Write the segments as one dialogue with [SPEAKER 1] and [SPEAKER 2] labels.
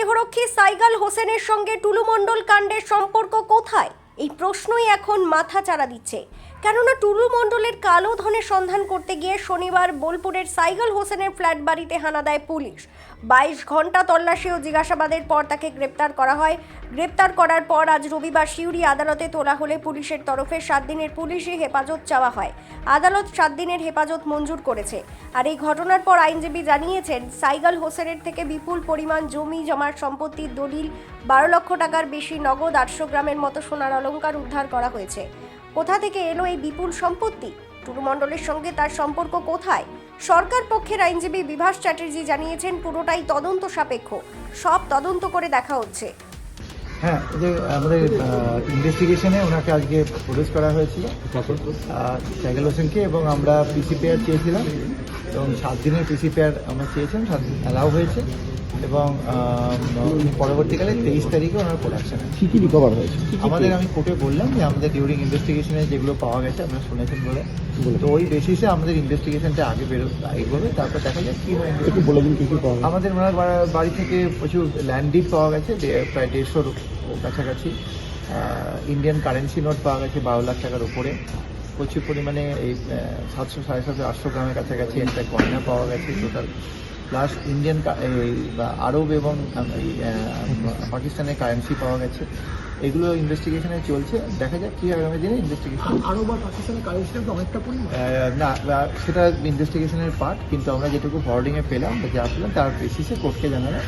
[SPEAKER 1] দেহরক্ষী সাইগাল হোসেনের সঙ্গে টুলু মণ্ডল কাণ্ডের সম্পর্ক কোথায়? এই প্রশ্নই এখন মাথাচাড়া দিচ্ছে। কেননা টুলু মণ্ডলের কালো ধনের সন্ধান করতে গিয়ে শনিবার বোলপুরের সাইগাল হোসেনের ফ্ল্যাট বাড়িতে হানা দেয় পুলিশ। 22 ঘন্টা তল্লাশি ও জিজ্ঞাসাবাদের পর তাকে গ্রেপ্তার করা হয়। গ্রেপ্তার করার পর আজ রবিবার সিউড়ি আদালতে তোলা হলে পুলিশের তরফে 7 দিনের পুলিশি হেফাজত চাওয়া হয়। আদালত 7 দিনের হেফাজত মঞ্জুর করেছে। আর এই ঘটনার পর আইনজীবী জানিয়েছেন, সাইগাল হোসেনের থেকে বিপুল পরিমাণ জমি জমার সম্পত্তির দলিল, 12 লক্ষ টাকার বেশি নগদ, 800 গ্রামের মতো সোনার অলংকার উদ্ধার করা হয়েছে। কোথা থেকে এলো এই বিপুল সম্পত্তি? টুলু মণ্ডলের সঙ্গে তার সম্পর্ক কোথায়? সরকার পক্ষের আইনজীবী বিভাস চ্যাটার্জি জানিয়েছেন, পুরোটাই তদন্ত সাপেক্ষ, সব তদন্ত করে দেখা হচ্ছে।
[SPEAKER 2] হ্যাঁ, যে আমাদের ইনভেস্টিগেশনে ওনাকে আজকে প্রডিউস করা হয়েছিল সাইগাল হোসেনকে, এবং আমরা পিসিপিআর চেয়েছিলাম এবং 7 দিনের পিসিপিআর আমরা চেয়েছিলাম, 7 দিন অ্যালাউ হয়েছে এবং পরবর্তীকালে 23 তারিখে ওনার প্রোডাকশন
[SPEAKER 3] কী কী রিকভার হয়েছে?
[SPEAKER 2] আমাদের, আমি কোর্টে বললাম যে আমাদের ডিউরিং ইনভেস্টিগেশনে যেগুলো পাওয়া গেছে আপনারা শুনেছেন বলে, তো ওই বেসিসে আমাদের ইনভেস্টিগেশনটা আগে এগোবে, তারপর দেখা যাক কী হয়।
[SPEAKER 3] একটু বলে দিন কী কী পাওয়া গেছে।
[SPEAKER 2] আমাদের ওনার বাড়ি থেকে প্রচুর ল্যান্ড ডিড পাওয়া গেছে, প্রায় 150-র কাছাকাছি। ইন্ডিয়ান কারেন্সি নোট পাওয়া গেছে 12 লাখ টাকার উপরে। প্রচুর পরিমাণে এই 700, 750, 800 গ্রামের কাছাকাছি একটা গয়না পাওয়া গেছে টোটাল। প্লাস ইন্ডিয়ান আরব এবং পাকিস্তানের কারেন্সি পাওয়া গেছে। এগুলো ইনভেস্টিগেশনে চলছে, দেখা যাক কী আগামী দিনে ইনভেস্টিগেশন।
[SPEAKER 3] আরব আর পাকিস্তানের কারেন্সিটা তো অনেকটা পরিমাণ
[SPEAKER 2] না, সেটা ইনভেস্টিগেশনের পার্ট, কিন্তু আমরা যেটুকু ফরওয়ার্ডিংয়ে পেলাম বা যা পেলাম তার বেসিসে কোর্টকে জানালে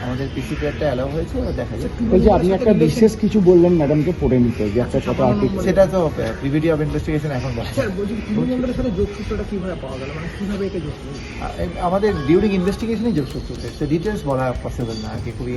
[SPEAKER 2] আমাদের পিসিপিআরটা অ্যালাউ হয়েছে, দেখা যাচ্ছে।
[SPEAKER 3] ওই যে আপনি একটা বিশেষ কিছু বললেন ম্যাডামকে পড়ে নিতে, যে একটা কথা
[SPEAKER 2] সেটা তো প্রিভিডি অফ ইনভেস্টিগেশন এখন
[SPEAKER 3] সাথে যোগসূত্রটা কিভাবে পাওয়া গেল, মানে কিভাবে এটা যোগসূত্র?
[SPEAKER 2] আমাদের ডিউরিং ইনভেস্টিগেশনে যোগসূত্র, ডিটেলস বলা পসিবল না আর কি, খুবই